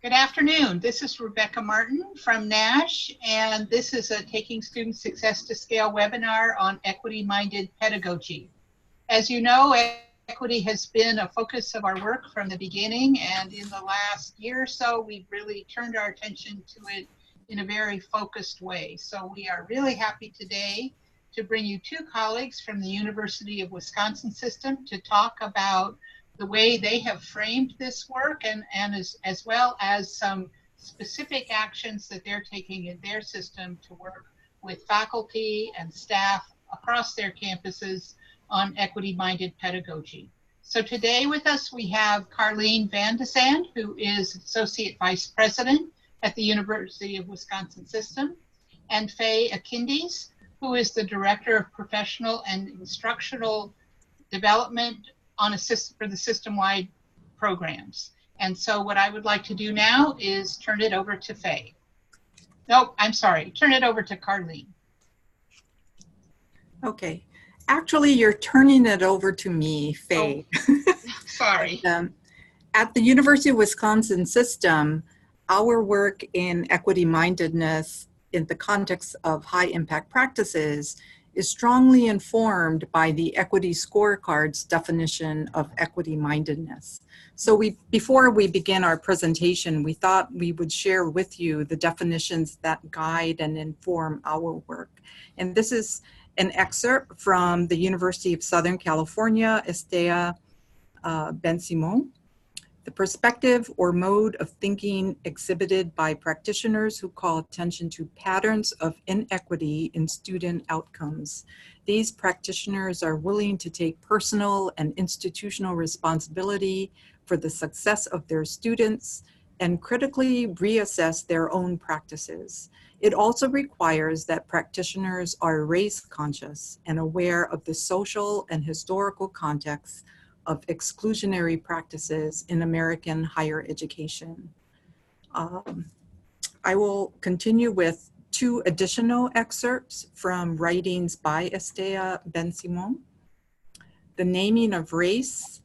Good afternoon. This is Rebecca Martin from NASH, and this is a Taking Student Success to Scale webinar on equity-minded pedagogy. As you know, equity has been a focus of our work from the beginning, and in the last year or so, we've really turned our attention to it in a very focused way. So we are really happy today to bring you two colleagues from the University of Wisconsin system to talk about the way they have framed this work and as well as some specific actions that they're taking in their system to work with faculty and staff across their campuses on equity-minded pedagogy. So today with us we have Carleen Van de Sande, who is Associate Vice President at the University of Wisconsin System, and Faye Akindes, who is the Director of Professional and Instructional Development for the system-wide programs. And so what I would like to do now is turn it over to Faye. No, I'm sorry, turn it over to Carleen. Okay, actually you're turning it over to me, Faye. Oh, sorry. At the University of Wisconsin system, our work in equity-mindedness in the context of high-impact practices is strongly informed by the equity scorecard's definition of equity-mindedness. So before we begin our presentation, we thought we would share with you the definitions that guide and inform our work. And this is an excerpt from the University of Southern California, Estea Ben-Simon. The perspective or mode of thinking exhibited by practitioners who call attention to patterns of inequity in student outcomes. These practitioners are willing to take personal and institutional responsibility for the success of their students and critically reassess their own practices. It also requires that practitioners are race conscious and aware of the social and historical context of exclusionary practices in American higher education. I will continue with two additional excerpts from writings by Estea Ben-Simon. The naming of race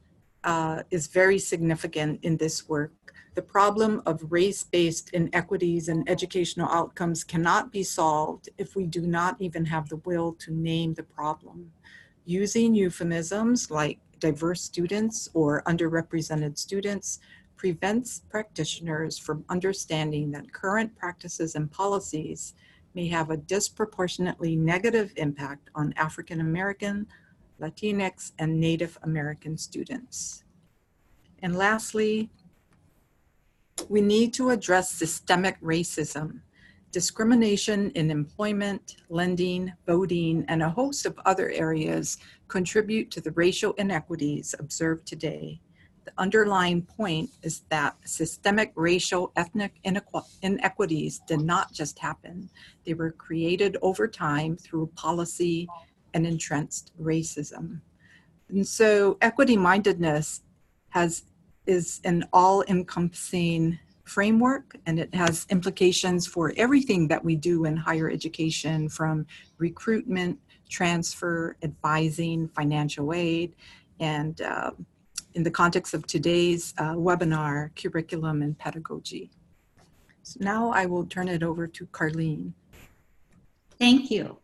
is very significant in this work. The problem of race-based inequities in educational outcomes cannot be solved if we do not even have the will to name the problem. Using euphemisms like diverse students or underrepresented students prevents practitioners from understanding that current practices and policies may have a disproportionately negative impact on African American, Latinx, and Native American students. And lastly, we need to address systemic racism. Discrimination in employment, lending, voting, and a host of other areas contribute to the racial inequities observed today. The underlying point is that systemic racial ethnic inequities did not just happen. They were created over time through policy and entrenched racism. And so equity-mindedness is an all-encompassing framework, and it has implications for everything that we do in higher education, from recruitment, transfer, advising, financial aid, and in the context of today's webinar, curriculum and pedagogy. So now I will turn it over to Carleen. Thank you.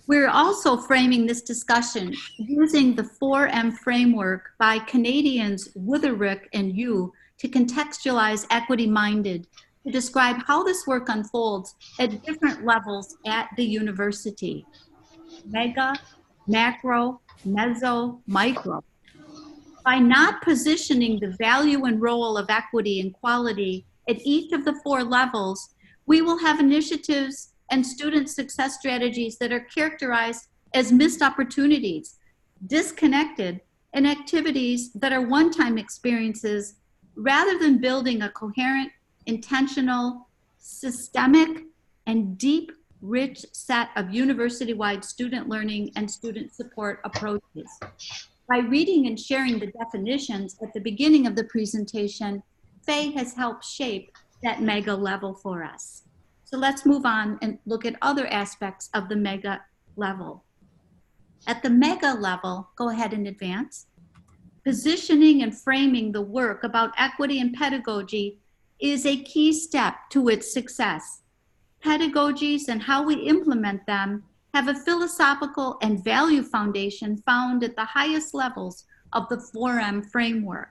We're also framing this discussion using the 4M framework by Canadians Witherick and Yu to contextualize equity-minded, to describe how this work unfolds at different levels at the university: mega, macro, meso, micro. By not positioning the value and role of equity and quality at each of the 4 levels, we will have initiatives and student success strategies that are characterized as missed opportunities, disconnected, and activities that are one-time experiences, rather than building a coherent, intentional, systemic, and deep, rich set of university-wide student learning and student support approaches. By reading and sharing the definitions at the beginning of the presentation, Faye has helped shape that mega level for us. So let's move on and look at other aspects of the mega level. At the mega level, go ahead and advance. positioning and framing the work about equity and pedagogy is a key step to its success. Pedagogies and how we implement them have a philosophical and value foundation found at the highest levels of the 4M framework.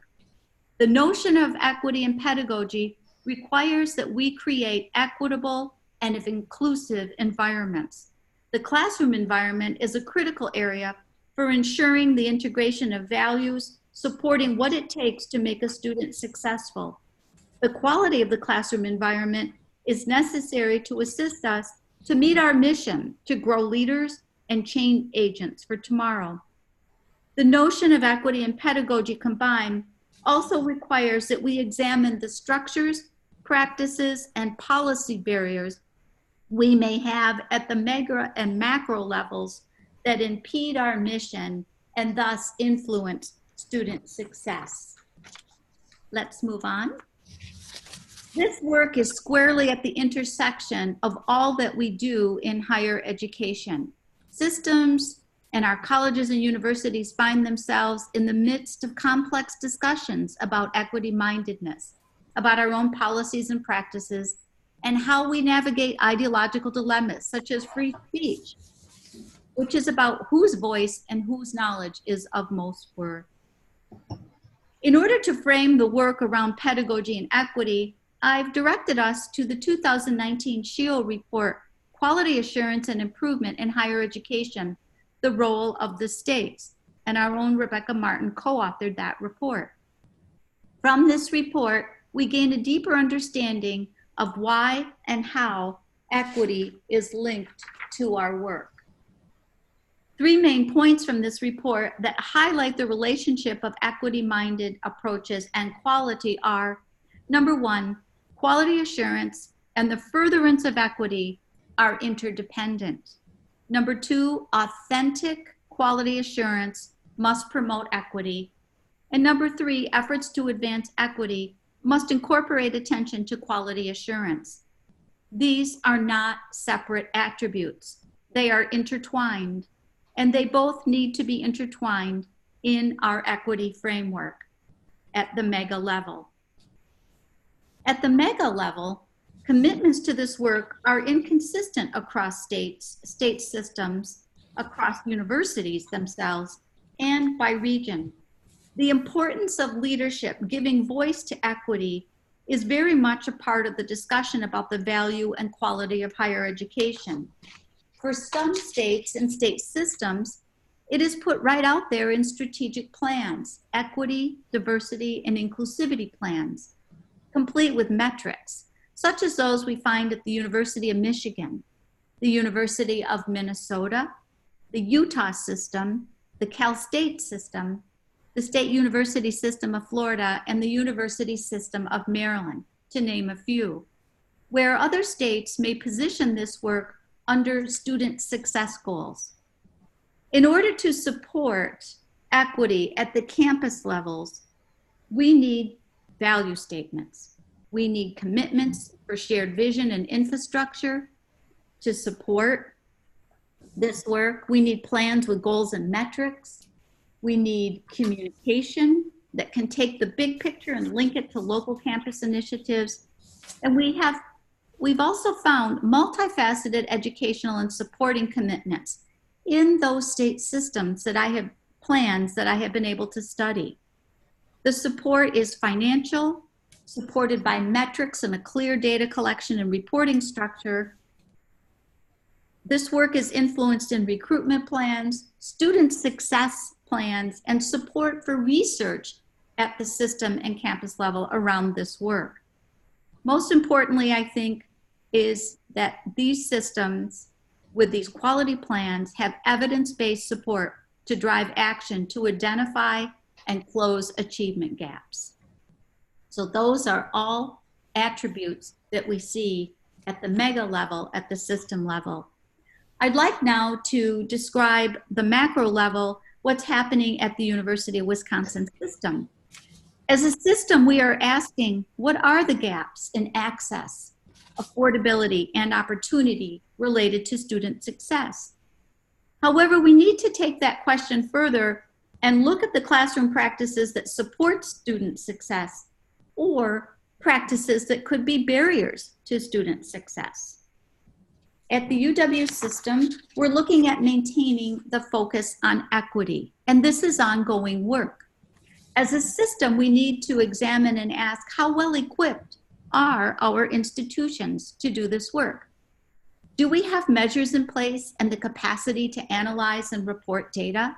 The notion of equity and pedagogy requires that we create equitable and inclusive environments. The classroom environment is a critical area for ensuring the integration of values, supporting what it takes to make a student successful. The quality of the classroom environment is necessary to assist us to meet our mission to grow leaders and change agents for tomorrow. The notion of equity and pedagogy combined also requires that we examine the structures, practices, and policy barriers we may have at the micro and macro levels that impede our mission and thus influence student success. Let's move on. This work is squarely at the intersection of all that we do in higher education. Systems and our colleges and universities find themselves in the midst of complex discussions about equity-mindedness, about our own policies and practices, and how we navigate ideological dilemmas such as free speech, which is about whose voice and whose knowledge is of most worth. In order to frame the work around pedagogy and equity, I've directed us to the 2019 SHIELD report, Quality Assurance and Improvement in Higher Education, the Role of the States, and our own Rebecca Martin co-authored that report. From this report, we gained a deeper understanding of why and how equity is linked to our work. Three main points from this report that highlight the relationship of equity-minded approaches and quality are, number one, quality assurance and the furtherance of equity are interdependent. Number two, authentic quality assurance must promote equity. And number three, efforts to advance equity must incorporate attention to quality assurance. These are not separate attributes. They are intertwined, and they both need to be intertwined in our equity framework at the mega level. At the mega level, commitments to this work are inconsistent across states, state systems, across universities themselves, and by region. The importance of leadership giving voice to equity is very much a part of the discussion about the value and quality of higher education. For some states and state systems, it is put right out there in strategic plans, equity, diversity, and inclusivity plans, complete with metrics, such as those we find at the University of Michigan, the University of Minnesota, the Utah system, the Cal State system, the State University System of Florida, and the University System of Maryland, to name a few, where other states may position this work under student success goals. In order to support equity at the campus levels, we need value statements. We need commitments for shared vision and infrastructure to support this work. We need plans with goals and metrics. We need communication that can take the big picture and link it to local campus initiatives. And we've also found multifaceted educational and supporting commitments in those state systems that I have plans that I have been able to study. The support is financial, supported by metrics and a clear data collection and reporting structure. This work is influenced in recruitment plans, student success plans, and support for research at the system and campus level around this work. Most importantly, I think, is that these systems with these quality plans have evidence-based support to drive action to identify and close achievement gaps. So those are all attributes that we see at the mega level, at the system level. I'd like now to describe the macro level, what's happening at the University of Wisconsin system. As a system, we are asking, what are the gaps in access, affordability, and opportunity related to student success? However, we need to take that question further and look at the classroom practices that support student success or practices that could be barriers to student success. At the UW system, we're looking at maintaining the focus on equity, and this is ongoing work. As a system, we need to examine and ask how well equipped are our institutions to do this work? Do we have measures in place and the capacity to analyze and report data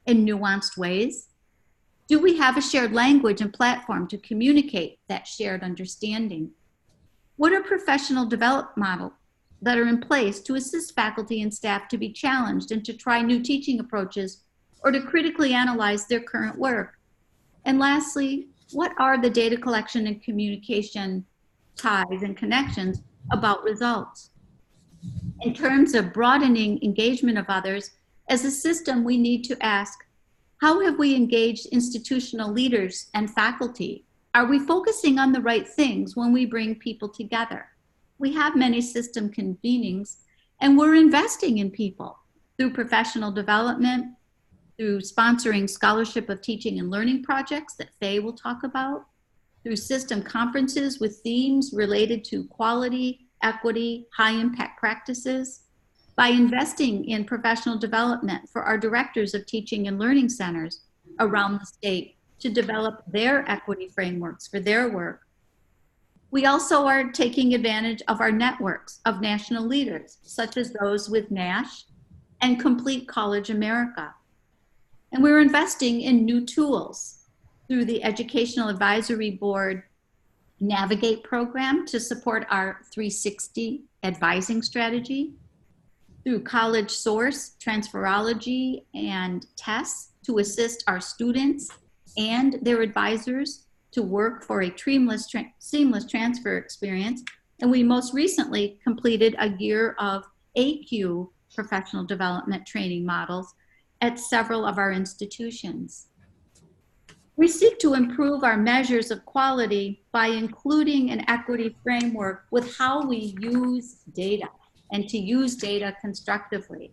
in nuanced ways? Do we have a shared language and platform to communicate that shared understanding? What are professional development models that are in place to assist faculty and staff to be challenged and to try new teaching approaches or to critically analyze their current work? And lastly, what are the data collection and communication ties and connections about results? In terms of broadening engagement of others, as a system, we need to ask, how have we engaged institutional leaders and faculty? Are we focusing on the right things when we bring people together? We have many system convenings, and we're investing in people through professional development, through sponsoring scholarship of teaching and learning projects that Faye will talk about, through system conferences with themes related to quality, equity, high impact practices, by investing in professional development for our directors of teaching and learning centers around the state to develop their equity frameworks for their work. We also are taking advantage of our networks of national leaders, such as those with NASH and Complete College America. And we're investing in new tools through the Educational Advisory Board Navigate program to support our 360 advising strategy, through College Source, Transferology, and tests to assist our students and their advisors to work for a seamless transfer experience. And we most recently completed a year of AQ professional development training models at several of our institutions. We seek to improve our measures of quality by including an equity framework with how we use data and to use data constructively.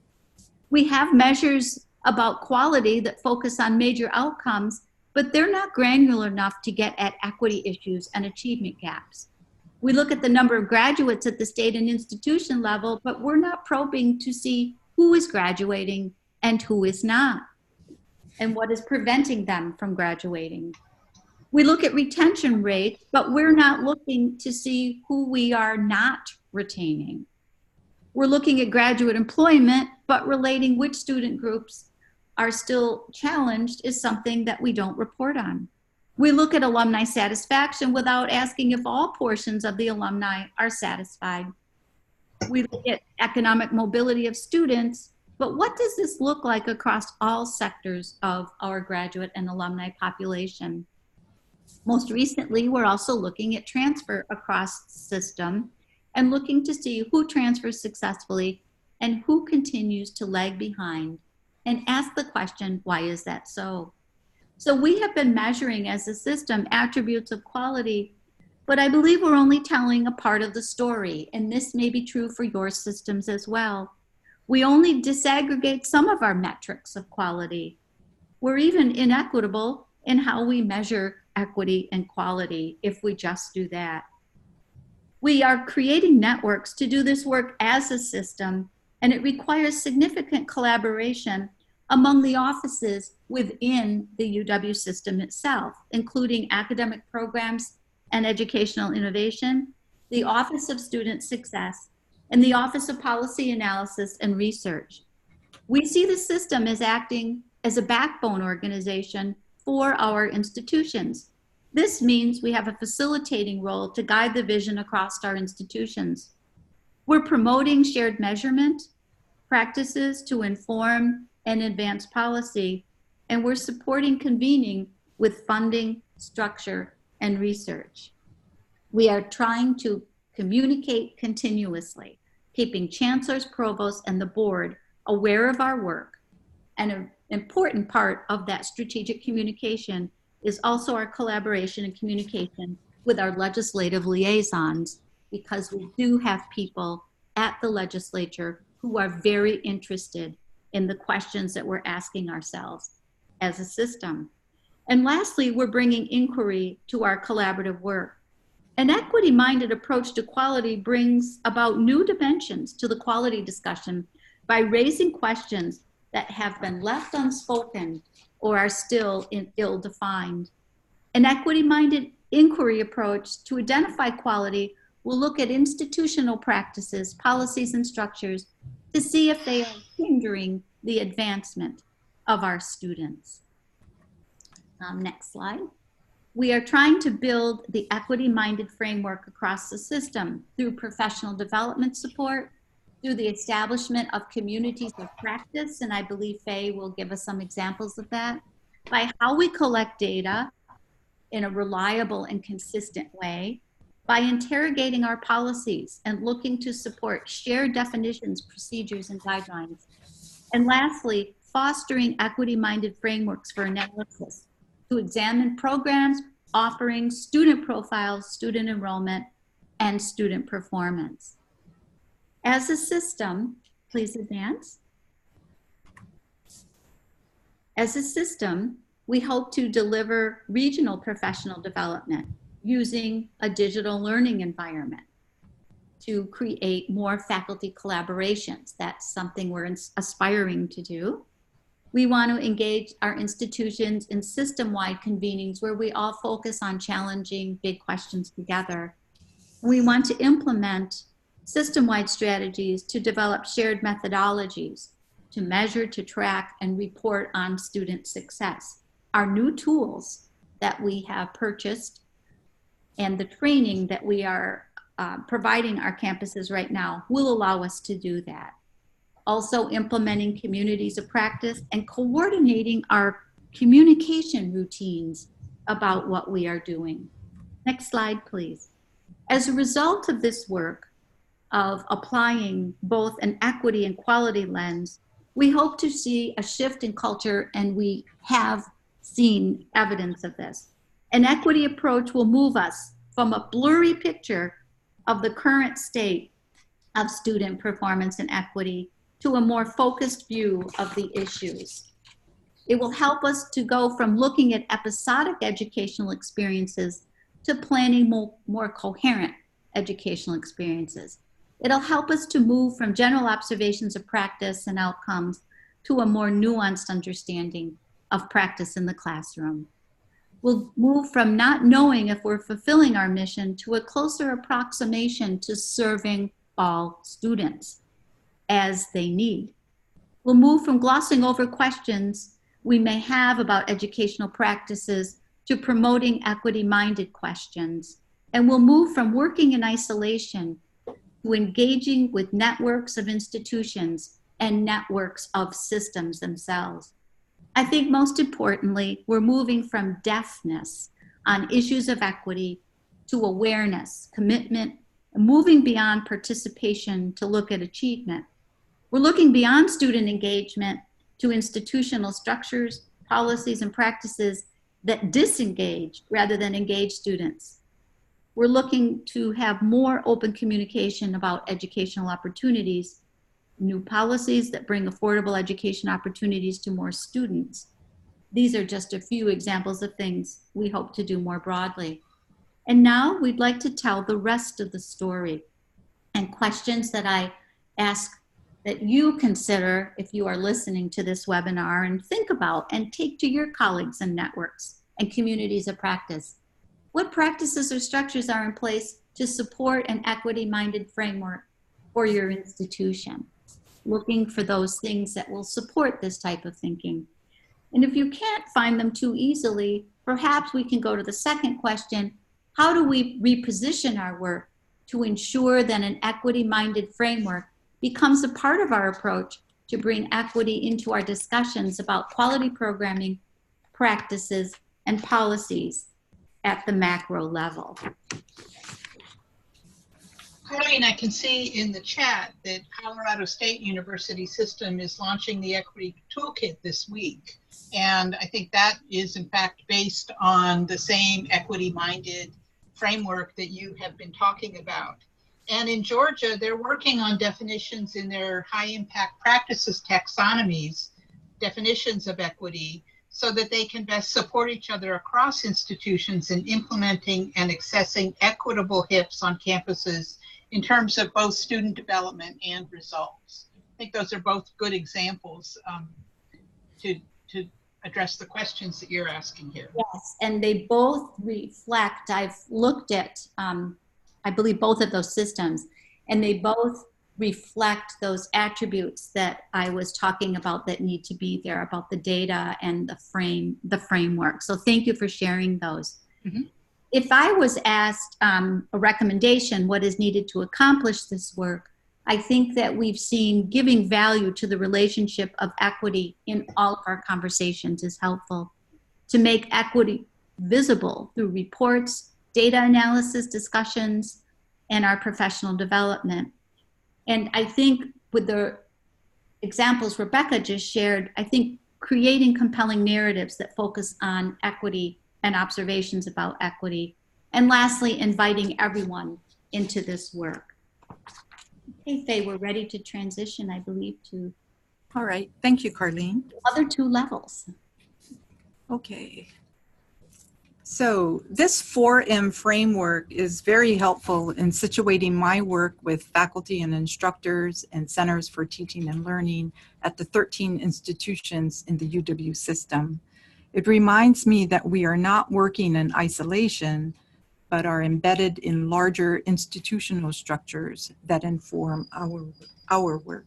We have measures about quality that focus on major outcomes, but they're not granular enough to get at equity issues and achievement gaps. We look at the number of graduates at the state and institution level, but we're not probing to see who is graduating and who is not, and what is preventing them from graduating. We look at retention rates, but we're not looking to see who we are not retaining. We're looking at graduate employment, but relating which student groups are still challenged is something that we don't report on. We look at alumni satisfaction without asking if all portions of the alumni are satisfied. We look at economic mobility of students, but what does this look like across all sectors of our graduate and alumni population? Most recently, we're also looking at transfer across the system and looking to see who transfers successfully and who continues to lag behind, and ask the question, why is that so? So we have been measuring as a system attributes of quality, but I believe we're only telling a part of the story, and this may be true for your systems as well. We only disaggregate some of our metrics of quality. We're even inequitable in how we measure equity and quality if we just do that. We are creating networks to do this work as a system, and it requires significant collaboration among the offices within the UW system itself, including academic programs and educational innovation, the Office of Student Success, and the Office of Policy Analysis and Research. We see the system as acting as a backbone organization for our institutions. This means we have a facilitating role to guide the vision across our institutions. We're promoting shared measurement practices to inform and advance policy, and we're supporting convening with funding, structure, and research. We are trying to communicate continuously, keeping chancellors, provosts, and the board aware of our work. And an important part of that strategic communication is also our collaboration and communication with our legislative liaisons, because we do have people at the legislature who are very interested in the questions that we're asking ourselves as a system. And lastly, we're bringing inquiry to our collaborative work. An equity-minded approach to quality brings about new dimensions to the quality discussion by raising questions that have been left unspoken or are still ill-defined. An equity-minded inquiry approach to identify quality will look at institutional practices, policies, and structures to see if they are hindering the advancement of our students. Next slide. We are trying to build the equity-minded framework across the system through professional development support, through the establishment of communities of practice, and I believe Faye will give us some examples of that, by how we collect data in a reliable and consistent way, by interrogating our policies and looking to support shared definitions, procedures, and guidelines. And lastly, fostering equity-minded frameworks for analysis to examine programs, offerings, student profiles, student enrollment, and student performance. As a system, please advance. As a system, we hope to deliver regional professional development using a digital learning environment to create more faculty collaborations. That's something we're aspiring to do. We want to engage our institutions in system-wide convenings where we all focus on challenging big questions together. We want to implement system-wide strategies to develop shared methodologies to measure, to track, and report on student success. Our new tools that we have purchased and the training that we are providing our campuses right now will allow us to do that. Also implementing communities of practice and coordinating our communication routines about what we are doing. Next slide, please. As a result of this work of applying both an equity and quality lens, we hope to see a shift in culture, and we have seen evidence of this. An equity approach will move us from a blurry picture of the current state of student performance and equity to a more focused view of the issues. It will help us to go from looking at episodic educational experiences to planning more coherent educational experiences. It'll help us to move from general observations of practice and outcomes to a more nuanced understanding of practice in the classroom. We'll move from not knowing if we're fulfilling our mission to a closer approximation to serving all students as they need. We'll move from glossing over questions we may have about educational practices to promoting equity-minded questions. And we'll move from working in isolation to engaging with networks of institutions and networks of systems themselves. I think most importantly, we're moving from deafness on issues of equity to awareness, commitment, and moving beyond participation to look at achievement. We're looking beyond student engagement to institutional structures, policies, and practices that disengage rather than engage students. We're looking to have more open communication about educational opportunities, new policies that bring affordable education opportunities to more students. These are just a few examples of things we hope to do more broadly. And now we'd like to tell the rest of the story and questions that I ask that you consider if you are listening to this webinar and think about and take to your colleagues and networks and communities of practice. What practices or structures are in place to support an equity-minded framework for your institution? Looking for those things that will support this type of thinking. And if you can't find them too easily, perhaps we can go to the second question. How do we reposition our work to ensure that an equity-minded framework becomes a part of our approach to bring equity into our discussions about quality programming, practices, and policies at the macro level? Colleen, I can see in the chat that Colorado State University System is launching the Equity Toolkit this week. And I think that is in fact based on the same equity-minded framework that you have been talking about. And in Georgia, they're working on definitions in their high impact practices taxonomies, definitions of equity, so that they can best support each other across institutions in implementing and accessing equitable HIPs on campuses in terms of both student development and results. I think those are both good examples to address the questions that you're asking here. Yes, and they both reflect, I've looked at, I believe both of those systems, and they both reflect those attributes that I was talking about that need to be there about the data and the framework. So thank you for sharing those. Mm-hmm. If I was asked a recommendation, what is needed to accomplish this work, I think that we've seen giving value to the relationship of equity in all of our conversations is helpful. To make equity visible through reports, data analysis, discussions, and our professional development. And I think with the examples Rebecca just shared, I think creating compelling narratives that focus on equity and observations about equity. And lastly, inviting everyone into this work. Okay, Faye, we're ready to transition, I believe, to All right, thank you, Carlene. other two levels. Okay. So this 4M framework is very helpful in situating my work with faculty and instructors and centers for teaching and learning at the 13 institutions in the UW system. It reminds me that we are not working in isolation, but are embedded in larger institutional structures that inform our work.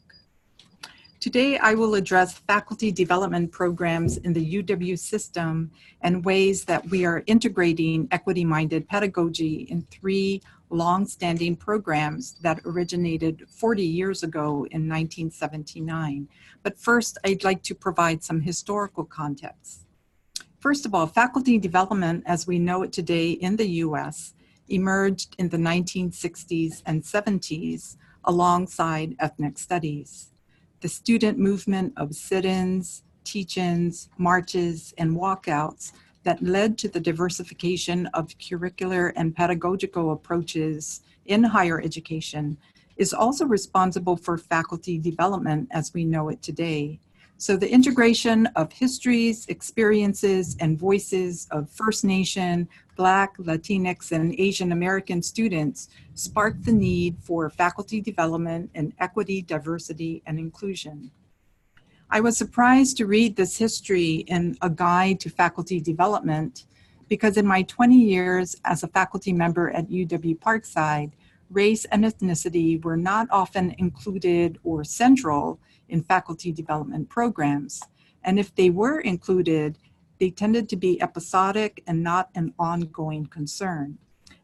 Today, I will address faculty development programs in the UW system and ways that we are integrating equity-minded pedagogy in 3 long-standing programs that originated 40 years ago in 1979. But first, I'd like to provide some historical context. First of all, faculty development as we know it today in the US emerged in the 1960s and 70s alongside ethnic studies. The student movement of sit-ins, teach-ins, marches, and walkouts that led to the diversification of curricular and pedagogical approaches in higher education is also responsible for faculty development as we know it today. So the integration of histories, experiences, and voices of First Nation, Black, Latinx, and Asian American students sparked the need for faculty development in equity, diversity, and inclusion. I was surprised to read this history in A Guide to Faculty Development because in my 20 years as a faculty member at UW Parkside, race and ethnicity were not often included or central in faculty development programs. And if they were included, they tended to be episodic and not an ongoing concern.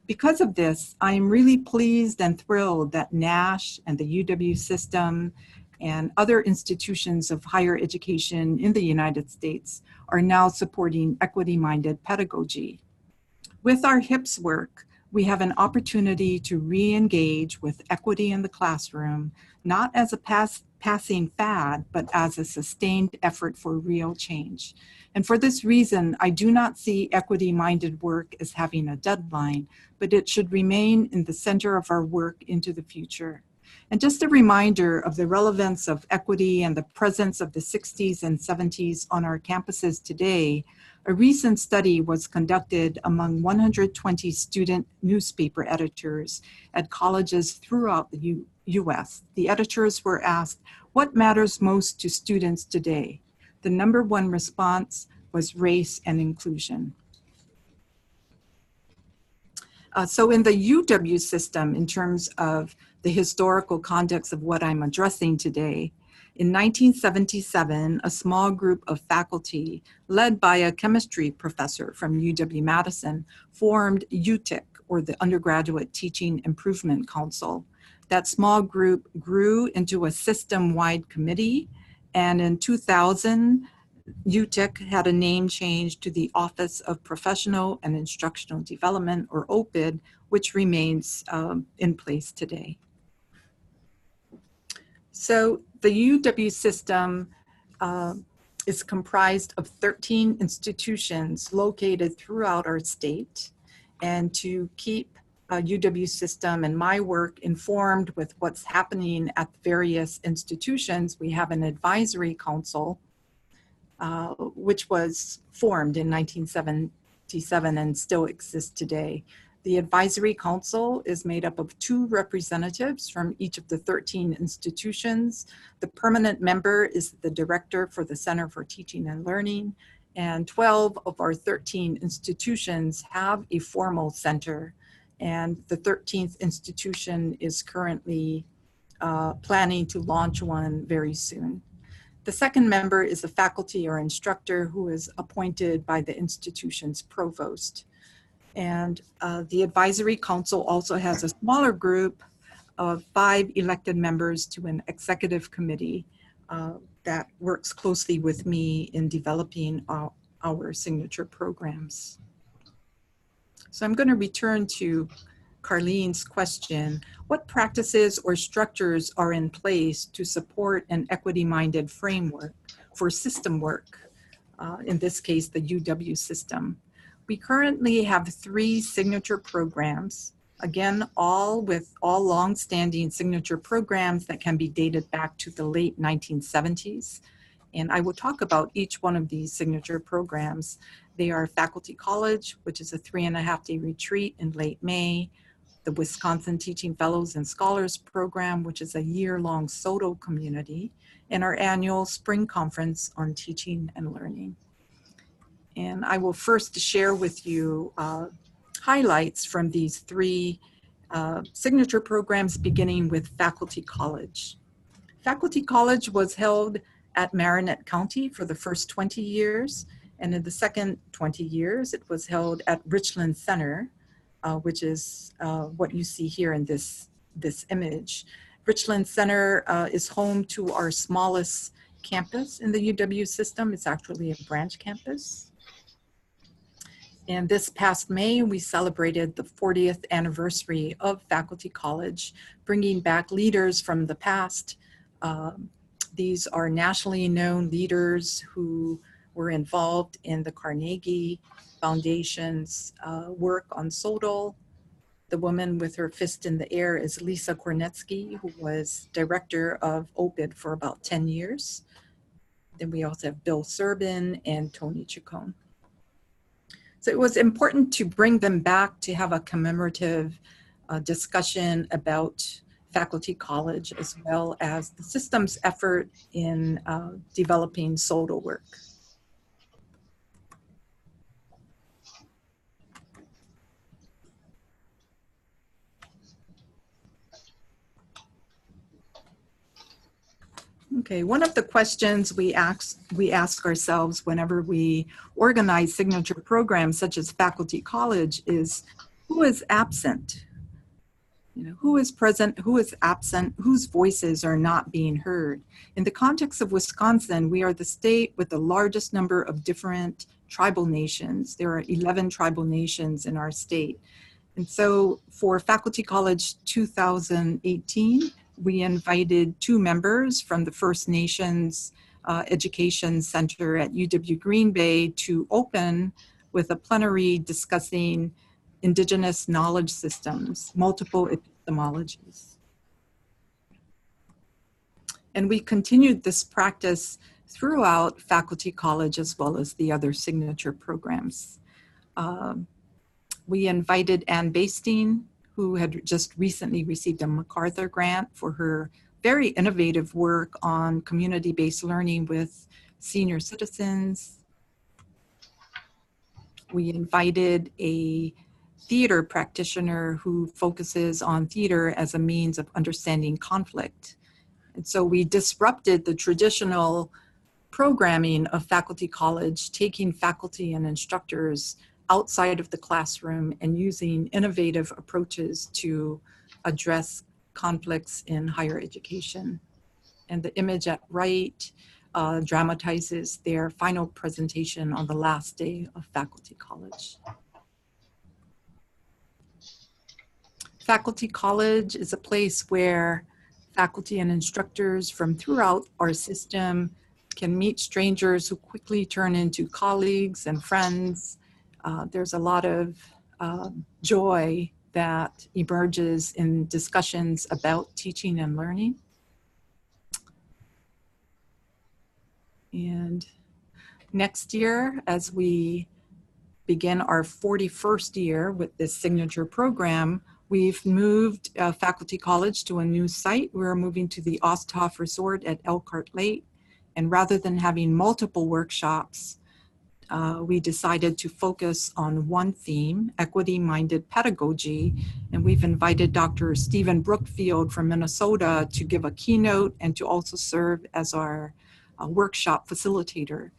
Because of this, I am really pleased and thrilled that NASH and the UW system and other institutions of higher education in the United States are now supporting equity-minded pedagogy. With our HIPS work, we have an opportunity to re-engage with equity in the classroom, not as a passing fad, but as a sustained effort for real change. And for this reason, I do not see equity-minded work as having a deadline, but it should remain in the center of our work into the future. And just a reminder of the relevance of equity and the presence of the 60s and 70s on our campuses today, a recent study was conducted among 120 student newspaper editors at colleges throughout the US. The editors were asked, what matters most to students today? The #1 response was race and inclusion. So in the UW system, in terms of the historical context of what I'm addressing today, in 1977, a small group of faculty led by a chemistry professor from UW-Madison formed UTIC, or the Undergraduate Teaching Improvement Council. That small group grew into a system-wide committee, and in 2000, UTIC had a name change to the Office of Professional and Instructional Development, or OPID, which remains in place today. So the UW system is comprised of 13 institutions located throughout our state. And to keep UW system and my work informed with what's happening at various institutions, we have an advisory council which was formed in 1977 and still exists today. The advisory council is made up of 2 representatives from each of the 13 institutions. The permanent member is the director for the Center for Teaching and Learning, and 12 of our 13 institutions have a formal center, and the 13th institution is currently planning to launch one very soon. The second member is a faculty or instructor who is appointed by the institution's provost. And the advisory council also has a smaller group of 5 elected members to an executive committee that works closely with me in developing our signature programs. So I'm going to return to Carlene's question. What practices or structures are in place to support an equity-minded framework for system work, in this case, the UW system? We currently have 3 signature programs, again, all long-standing signature programs that can be dated back to the late 1970s. And I will talk about each one of these signature programs. They are Faculty College, which is a 3.5-day retreat in late May, the Wisconsin Teaching Fellows and Scholars Program, which is a year-long SOTO community, and our annual spring conference on teaching and learning. And I will first share with you highlights from these 3 signature programs, beginning with Faculty College. Faculty College was held at Marinette County for the first 20 years, and in the second 20 years, it was held at Richland Center, which is what you see here in this image. Richland Center is home to our smallest campus in the UW system. It's actually a branch campus. And this past May, we celebrated the 40th anniversary of Faculty College, bringing back leaders from the past. These are nationally known leaders who were involved in the Carnegie Foundation's work on SOTL. The woman with her fist in the air is Lisa Kornetsky, who was director of OPID for about 10 years. Then we also have Bill Serbin and Tony Chacon. So it was important to bring them back to have a commemorative discussion about Faculty College, as well as the system's effort in developing SOTL work. Okay, one of the questions we ask ourselves whenever we organize signature programs such as Faculty College is, who is absent? You know, who is present, who is absent, whose voices are not being heard? In the context of Wisconsin, we are the state with the largest number of different tribal nations. There are 11 tribal nations in our state. And so for Faculty College 2018, we invited 2 members from the First Nations Education Center at UW Green Bay to open with a plenary discussing Indigenous knowledge systems, multiple epistemologies. And we continued this practice throughout Faculty College as well as the other signature programs. We invited Ann Bastine, who had just recently received a MacArthur grant for her very innovative work on community-based learning with senior citizens. We invited a theater practitioner who focuses on theater as a means of understanding conflict. And so we disrupted the traditional programming of Faculty College, taking faculty and instructors outside of the classroom and using innovative approaches to address conflicts in higher education. And the image at right dramatizes their final presentation on the last day of Faculty College. Faculty College is a place where faculty and instructors from throughout our system can meet strangers who quickly turn into colleagues and friends. There's a lot of joy that emerges in discussions about teaching and learning. And Next year, as we begin our 41st year with this signature program, we've moved Faculty College to a new site. We're moving to the Osthoff Resort at Elkhart Lake. And rather than having multiple workshops, we decided to focus on one theme, equity-minded pedagogy. And we've invited Dr. Stephen Brookfield from Minnesota to give a keynote and to also serve as our workshop facilitator.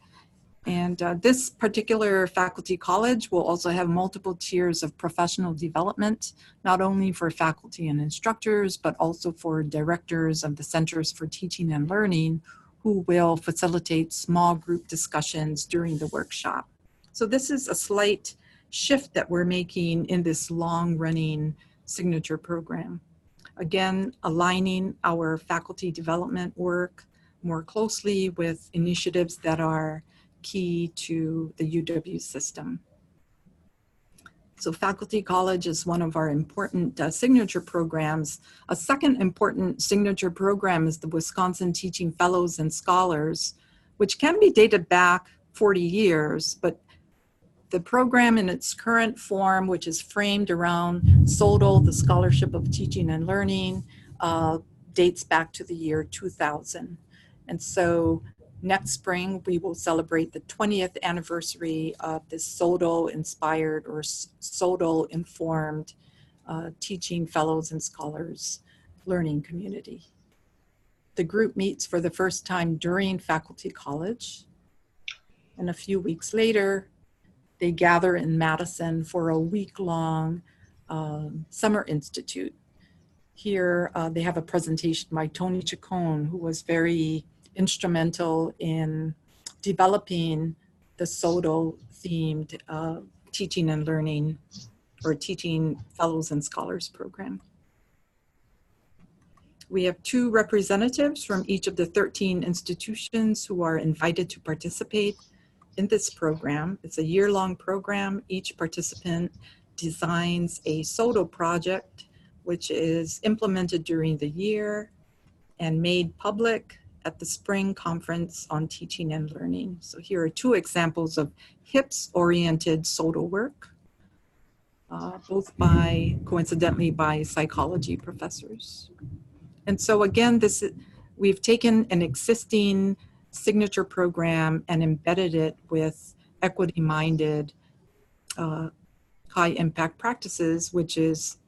And this particular faculty college will also have multiple tiers of professional development, not only for faculty and instructors, but also for directors of the Centers for Teaching and Learning, who will facilitate small group discussions during the workshop. So this is a slight shift that we're making in this long-running signature program. Again, aligning our faculty development work more closely with initiatives that are key to the UW system. So Faculty College is one of our important signature programs. A second important signature program is the Wisconsin Teaching Fellows and Scholars, which can be dated back 40 years, but the program in its current form, which is framed around SOTL, the Scholarship of Teaching and Learning, dates back to the year 2000. And so next spring, we will celebrate the 20th anniversary of this SOTL-inspired or SOTL-informed Teaching Fellows and Scholars learning community. The group meets for the first time during Faculty College, and a few weeks later, they gather in Madison for a week-long summer institute. Here, they have a presentation by Tony Chacon, who was very instrumental in developing the SOTL-themed teaching and learning or Teaching Fellows and Scholars program. We have 2 representatives from each of the 13 institutions who are invited to participate in this program. It's a year-long program. Each participant designs a SOTL project, which is implemented during the year and made public at the Spring Conference on Teaching and Learning. So here are 2 examples of HIPS-oriented SOTL work, both coincidentally by psychology professors. And so again, we've taken an existing signature program and embedded it with equity-minded high-impact practices, which is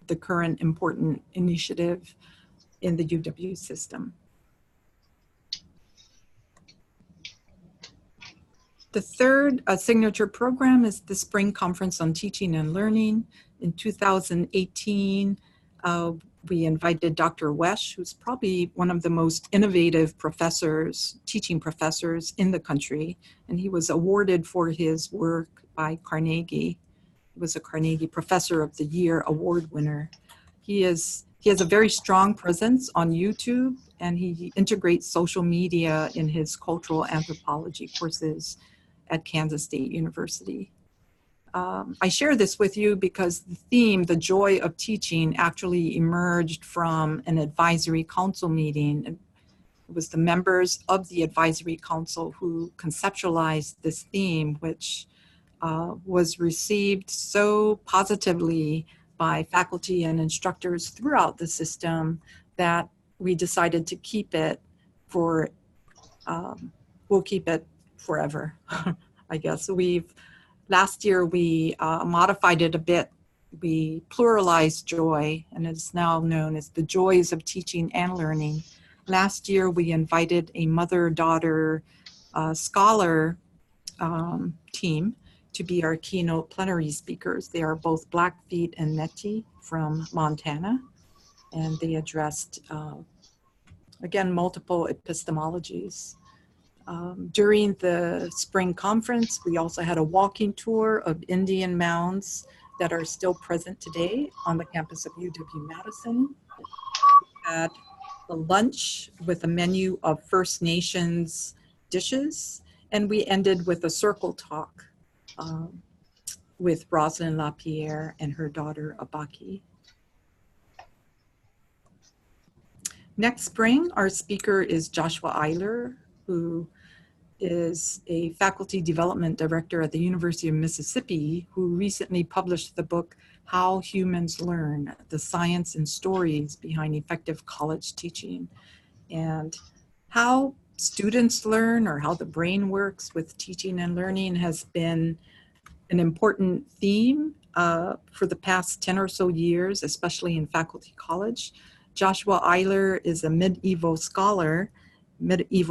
the current important initiative in the UW system. The third signature program is the Spring Conference on Teaching and Learning. In 2018, we invited Dr. Wesch, who's probably one of the most innovative professors, teaching professors in the country, and he was awarded for his work by Carnegie. He was a Carnegie Professor of the Year award winner. He has a very strong presence on YouTube, and he integrates social media in his cultural anthropology courses at Kansas State University. I share this with you because the theme, the joy of teaching, actually emerged from an advisory council meeting. It was the members of the advisory council who conceptualized this theme, which was received so positively by faculty and instructors throughout the system that we decided to keep it for, we'll keep it forever, I guess. Last year, we modified it a bit. We pluralized joy, and it's now known as the joys of teaching and learning. Last year, we invited a mother-daughter scholar team to be our keynote plenary speakers. They are both Blackfeet and Metis from Montana, and they addressed, again, multiple epistemologies. During the spring conference, we also had a walking tour of Indian mounds that are still present today on the campus of UW-Madison. We had a lunch with a menu of First Nations dishes, and we ended with a circle talk with Rosalind LaPierre and her daughter Abaki. Next spring, our speaker is Joshua Eiler, who is a faculty development director at the University of Mississippi who recently published the book, How Humans Learn, the Science and Stories Behind Effective College Teaching. And how students learn, or how the brain works with teaching and learning, has been an important theme for the past 10 or so years, especially in faculty college. Joshua Eiler is a medieval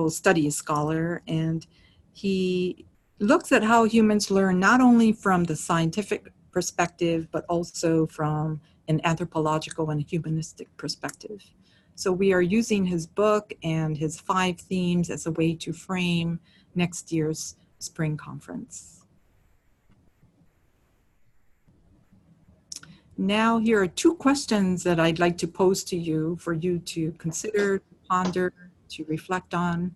studies scholar, and he looks at how humans learn not only from the scientific perspective, but also from an anthropological and humanistic perspective. So we are using his book and his 5 themes as a way to frame next year's spring conference. Now, here are 2 questions that I'd like to pose to you for you to consider, to ponder, to reflect on.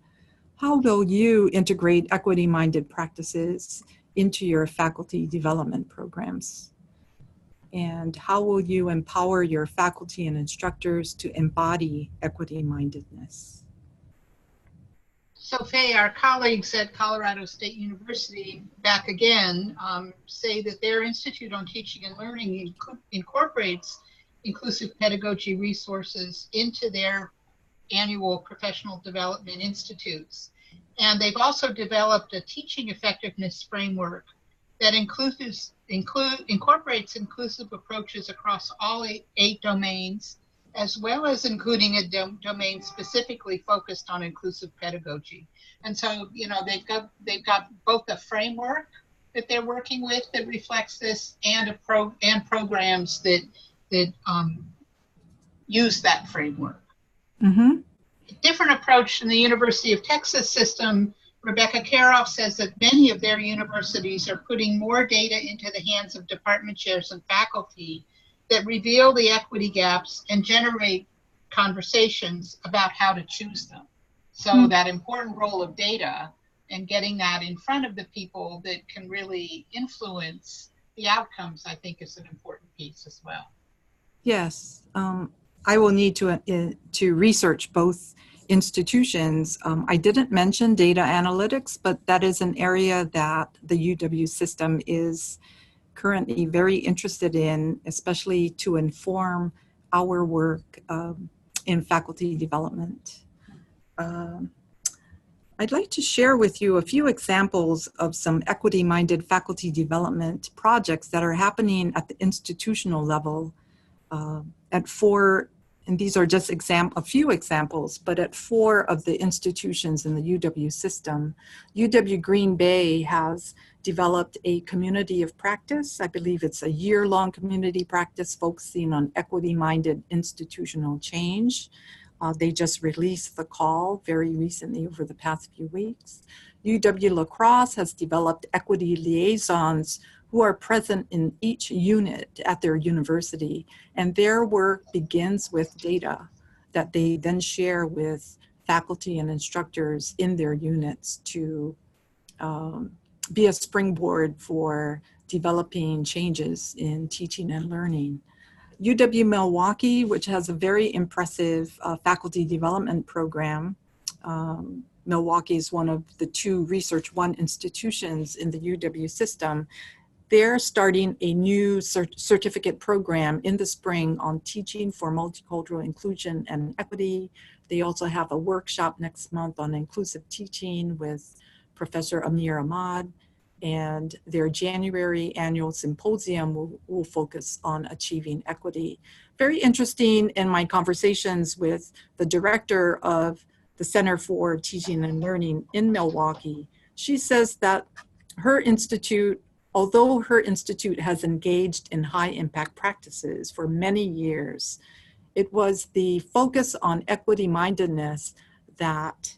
How will you integrate equity-minded practices into your faculty development programs? And how will you empower your faculty and instructors to embody equity-mindedness? So Faye, our colleagues at Colorado State University, back again, say that their Institute on Teaching and Learning incorporates inclusive pedagogy resources into their annual professional development institutes. And they've also developed a teaching effectiveness framework that incorporates inclusive approaches across all eight domains, as well as including a domain specifically focused on inclusive pedagogy. And so, you know, they've got both a framework that they're working with that reflects this, and programs that use that framework. Mm-hmm. A different approach in the University of Texas system. Rebecca Karoff says that many of their universities are putting more data into the hands of department chairs and faculty that reveal the equity gaps and generate conversations about how to choose them. So that important role of data and getting that in front of the people that can really influence the outcomes, I think, is an important piece as well. Yes, I will need to research both institutions. I didn't mention data analytics, but that is an area that the UW system is currently very interested in, especially to inform our work in faculty development. I'd like to share with you a few examples of some equity-minded faculty development projects that are happening at the institutional level at 4, and these are just a few examples, but at 4 of the institutions in the UW system. UW Green Bay has developed a community of practice. I believe it's a year-long community practice focusing on equity-minded institutional change. They just released the call very recently over the past few weeks. UW La Crosse has developed equity liaisons who are present in each unit at their university, and their work begins with data that they then share with faculty and instructors in their units to be a springboard for developing changes in teaching and learning. UW Milwaukee, which has a very impressive faculty development program. Milwaukee is one of the 2 Research One institutions in the UW system. They're starting a new certificate program in the spring on teaching for multicultural inclusion and equity. They also have a workshop next month on inclusive teaching with Professor Amir Ahmad, and their January annual symposium will focus on achieving equity. Very interesting in my conversations with the director of the Center for Teaching and Learning in Milwaukee. She says that her institute, although her institute has engaged in high impact practices for many years, it was the focus on equity mindedness that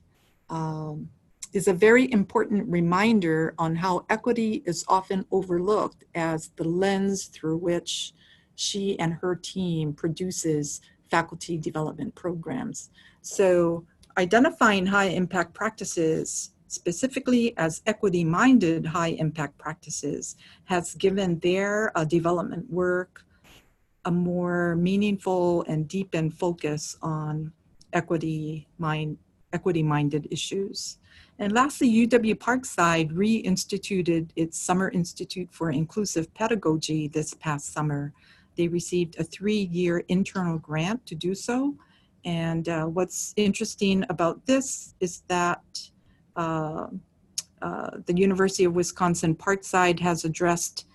is a very important reminder on how equity is often overlooked as the lens through which she and her team produces faculty development programs. So identifying high impact practices, specifically as equity-minded high impact practices, has given their development work a more meaningful and deepened focus on equity equity-minded issues. And lastly, UW Parkside reinstituted its Summer Institute for Inclusive Pedagogy this past summer. They received a 3-year internal grant to do so. And what's interesting about this is that the University of Wisconsin Parkside has addressed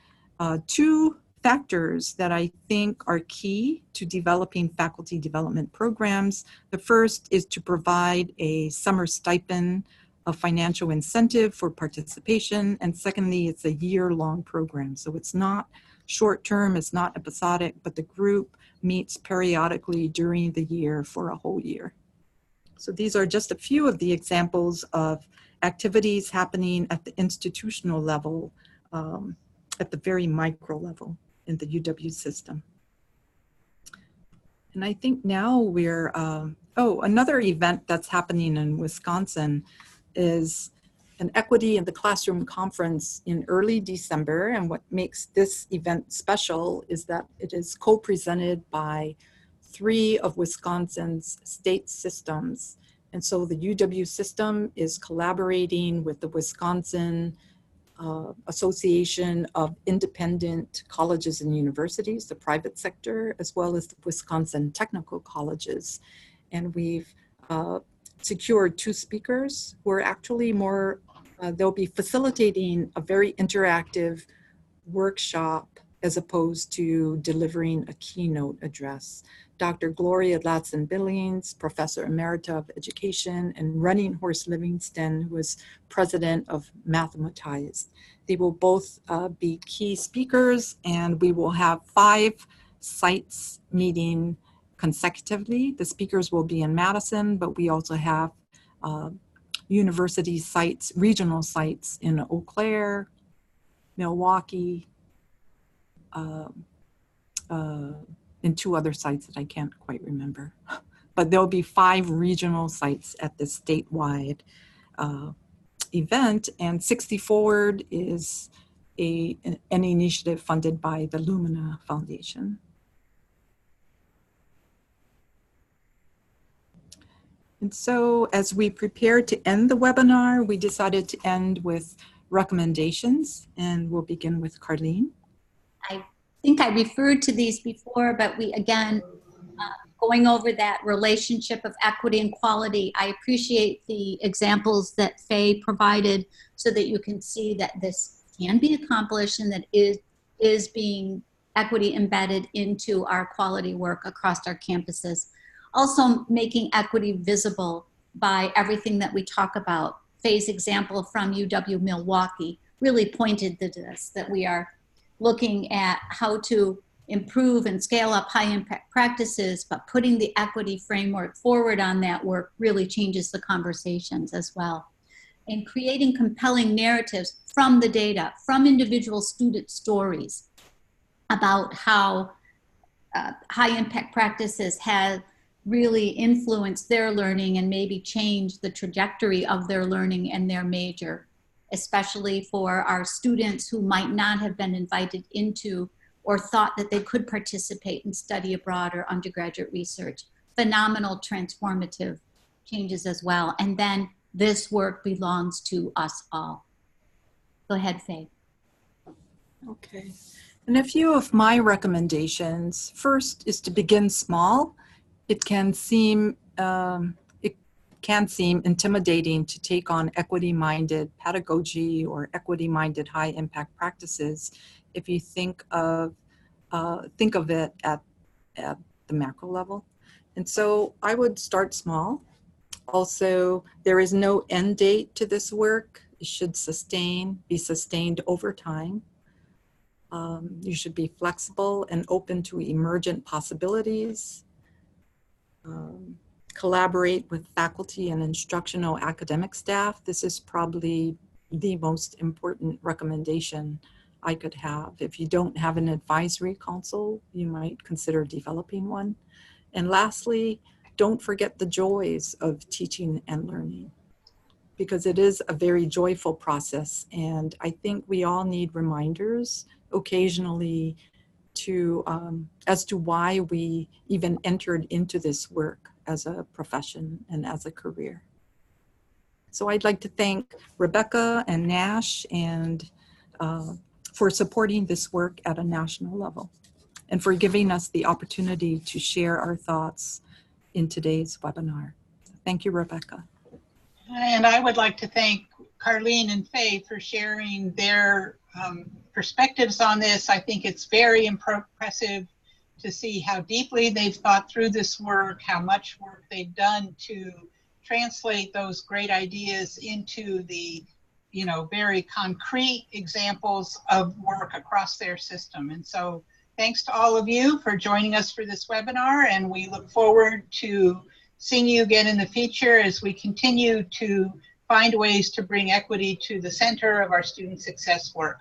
2 factors that I think are key to developing faculty development programs. The first is to provide a summer stipend, a financial incentive for participation, and secondly, it's a year-long program. So it's not short-term, it's not episodic, but the group meets periodically during the year for a whole year. So these are just a few of the examples of activities happening at the institutional level, at the very micro level in the UW system. And I think now we're, another event that's happening in Wisconsin is an Equity in the Classroom conference in early December. And what makes this event special is that it is co-presented by 3 of Wisconsin's state systems. And so the UW system is collaborating with the Wisconsin Association of Independent Colleges and Universities, the private sector, as well as the Wisconsin Technical Colleges. And we've secured 2 speakers who are actually more, they'll be facilitating a very interactive workshop as opposed to delivering a keynote address. Dr. Gloria Ladson-Billings, Professor Emerita of Education, and Running Horse Livingston, who is president of Mathematized. They will both be key speakers, and we will have 5 sites meeting consecutively. The speakers will be in Madison, but we also have university sites, regional sites in Eau Claire, Milwaukee, and 2 other sites that I can't quite remember. But there'll be 5 regional sites at this statewide event, and 60 Forward is an initiative funded by the Lumina Foundation. And so as we prepare to end the webinar, we decided to end with recommendations, and we'll begin with Carlene. I think I referred to these before, but we, again, going over that relationship of equity and quality, I appreciate the examples that Faye provided so that you can see that this can be accomplished and that is being equity embedded into our quality work across our campuses. Also making equity visible by everything that we talk about. Faye's example from UW Milwaukee really pointed to this, that we are looking at how to improve and scale up high impact practices, but putting the equity framework forward on that work really changes the conversations as well. And creating compelling narratives from the data, from individual student stories about how high impact practices have really influenced their learning and maybe changed the trajectory of their learning and their major, especially for our students who might not have been invited into or thought that they could participate in study abroad or undergraduate research. Phenomenal transformative changes as well. And then this work belongs to us all. Go ahead, Faye. Okay. And a few of my recommendations. First is to begin small. It can seem intimidating to take on equity-minded pedagogy or equity-minded high-impact practices if you think of it at the macro level. And so I would start small. Also, there is no end date to this work. It should be sustained over time. You should be flexible and open to emergent possibilities. Collaborate with faculty and instructional academic staff. This is probably the most important recommendation I could have. If you don't have an advisory council, you might consider developing one. And lastly, don't forget the joys of teaching and learning, because it is a very joyful process. And I think we all need reminders occasionally as to why we even entered into this work as a profession and as a career. So I'd like to thank Rebecca and NASH and for supporting this work at a national level and for giving us the opportunity to share our thoughts in today's webinar. Thank you, Rebecca. And I would like to thank Carlene and Faye for sharing their perspectives on this. I think it's very impressive to see how deeply they've thought through this work, how much work they've done to translate those great ideas into the, you know, very concrete examples of work across their system. And so thanks to all of you for joining us for this webinar, and we look forward to seeing you again in the future as we continue to find ways to bring equity to the center of our student success work.